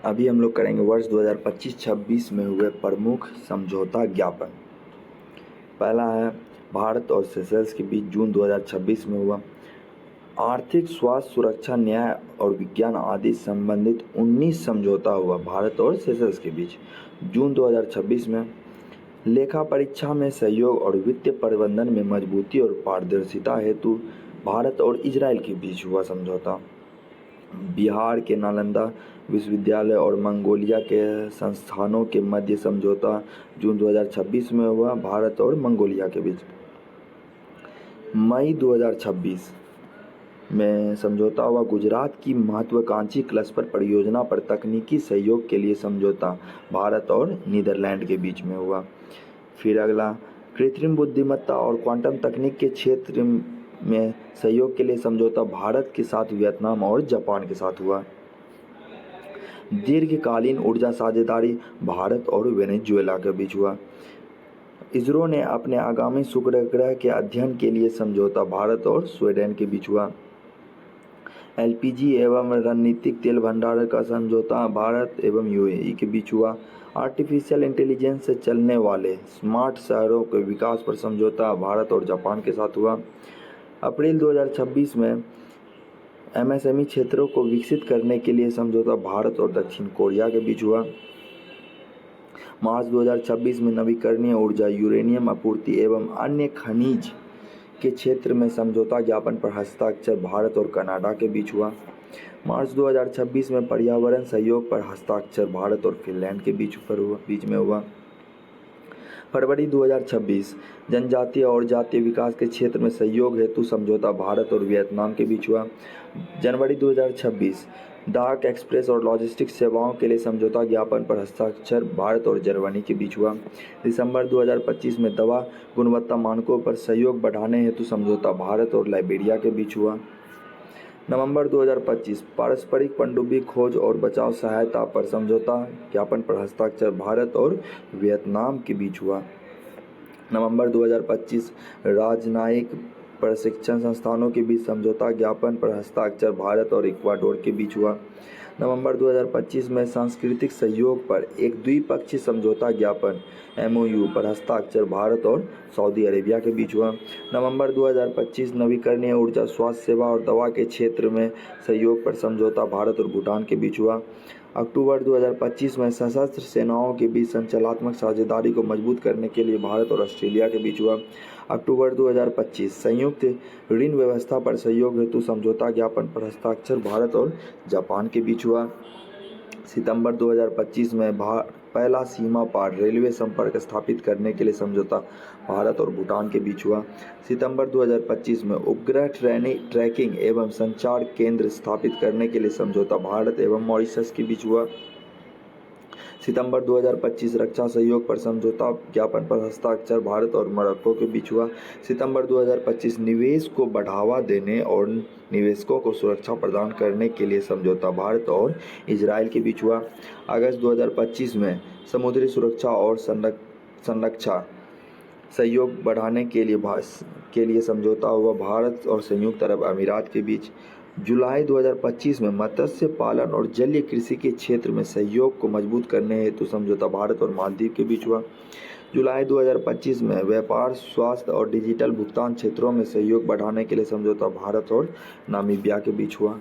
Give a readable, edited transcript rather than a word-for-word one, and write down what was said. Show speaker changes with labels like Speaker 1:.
Speaker 1: अभी हम लोग करेंगे वर्ष 2025-26 में हुए प्रमुख समझौता ज्ञापन। पहला है भारत और सेशल्स के बीच जून 2026 में हुआ आर्थिक, स्वास्थ्य, सुरक्षा, न्याय और विज्ञान आदि संबंधित 19 समझौता हुआ भारत और सेशल्स के बीच जून 2026 में। लेखा परीक्षा में सहयोग और वित्तीय प्रबंधन में मजबूती और पारदर्शिता हेतु भारत और इजराइल के बीच हुआ समझौता। बिहार के नालंदा विश्वविद्यालय और मंगोलिया के संस्थानों के मध्य समझौता जून 2026 में हुआ भारत और मंगोलिया के बीच। मई 2026 में समझौता हुआ गुजरात की महत्वाकांक्षी क्लस्टर परियोजना पर तकनीकी सहयोग के लिए समझौता भारत और नीदरलैंड के बीच में हुआ। फिर अगला कृत्रिम बुद्धिमत्ता और क्वांटम तकनीक के क्षेत्र में सहयोग के लिए समझौता भारत के साथ वियतनाम और जापान के साथ हुआ। दीर्घकालीन ऊर्जा साझेदारी भारत और वेनेजुएला के बीच हुआ। इसरो ने अपने आगामी शुक्र ग्रह के अध्ययन के लिए समझौता भारत और स्वीडन के बीच हुआ। एलपीजी एवं रणनीतिक तेल भंडारण का समझौता भारत एवं यूएई के बीच हुआ। आर्टिफिशियल इंटेलिजेंस से चलने वाले स्मार्ट शहरों के विकास पर समझौता भारत और जापान के साथ हुआ। अप्रैल 2026 में एमएसएमई क्षेत्रों को विकसित करने के लिए समझौता भारत और दक्षिण कोरिया के बीच हुआ। मार्च 2026 में नवीकरणीय ऊर्जा, यूरेनियम आपूर्ति एवं अन्य खनिज के क्षेत्र में समझौता ज्ञापन पर हस्ताक्षर भारत और कनाडा के बीच हुआ। मार्च 2026 में पर्यावरण सहयोग पर हस्ताक्षर भारत और फिनलैंड के बीच में हुआ। फरवरी 2026 जनजातीय और जातीय विकास के क्षेत्र में सहयोग हेतु समझौता भारत और वियतनाम के बीच हुआ। जनवरी 2026 डाक, एक्सप्रेस और लॉजिस्टिक्स सेवाओं के लिए समझौता ज्ञापन पर हस्ताक्षर भारत और जर्मनी के बीच हुआ। दिसंबर 2025 में दवा गुणवत्ता मानकों पर सहयोग बढ़ाने हेतु समझौता भारत और लाइबेरिया के बीच हुआ। नवंबर 2025 पारस्परिक पनडुब्बी खोज और बचाव सहायता पर समझौता ज्ञापन पर हस्ताक्षर भारत और वियतनाम के बीच हुआ। नवंबर 2025 राजनयिक प्रशिक्षण संस्थानों के बीच समझौता ज्ञापन पर हस्ताक्षर भारत और इक्वाडोर के बीच हुआ। नवंबर 2025 में सांस्कृतिक सहयोग पर एक द्विपक्षीय समझौता ज्ञापन एमओयू पर हस्ताक्षर भारत और सऊदी अरेबिया के बीच हुआ। नवंबर 2025 नवीकरणीय ऊर्जा, स्वास्थ्य सेवा और दवा के क्षेत्र में सहयोग पर समझौता भारत और भूटान के बीच हुआ। अक्टूबर 2025 में सशस्त्र सेनाओं के बीच संचालनात्मक साझेदारी को मजबूत करने के लिए भारत और ऑस्ट्रेलिया के बीच हुआ। अक्टूबर 2025 संयुक्त ऋण व्यवस्था पर सहयोग हेतु समझौता ज्ञापन पर हस्ताक्षर भारत और जापान के बीच हुआ। सितंबर 2025 में पहला सीमा पार रेलवे संपर्क स्थापित करने के लिए समझौता भारत और भूटान के बीच हुआ। सितंबर 2025 में उपग्रह ट्रैकिंग एवं संचार केंद्र स्थापित करने के लिए समझौता भारत एवं मॉरिशस के बीच हुआ। सितंबर 2025 रक्षा सहयोग पर समझौता ज्ञापन पर हस्ताक्षर भारत और मोरक्को के बीच हुआ। सितंबर 2025 निवेश को बढ़ावा देने और निवेशकों को सुरक्षा प्रदान करने के लिए समझौता भारत और इजराइल के बीच हुआ। अगस्त 2025 में समुद्री सुरक्षा और संरक्षा सहयोग बढ़ाने के लिए समझौता हुआ भारत और संयुक्त अरब अमीरात के बीच। जुलाई 2025 में मत्स्य पालन और जलीय कृषि के क्षेत्र में सहयोग को मजबूत करने हेतु समझौता भारत और मालदीव के बीच हुआ। जुलाई 2025 में व्यापार, स्वास्थ्य और डिजिटल भुगतान क्षेत्रों में सहयोग बढ़ाने के लिए समझौता भारत और नामीबिया के बीच हुआ।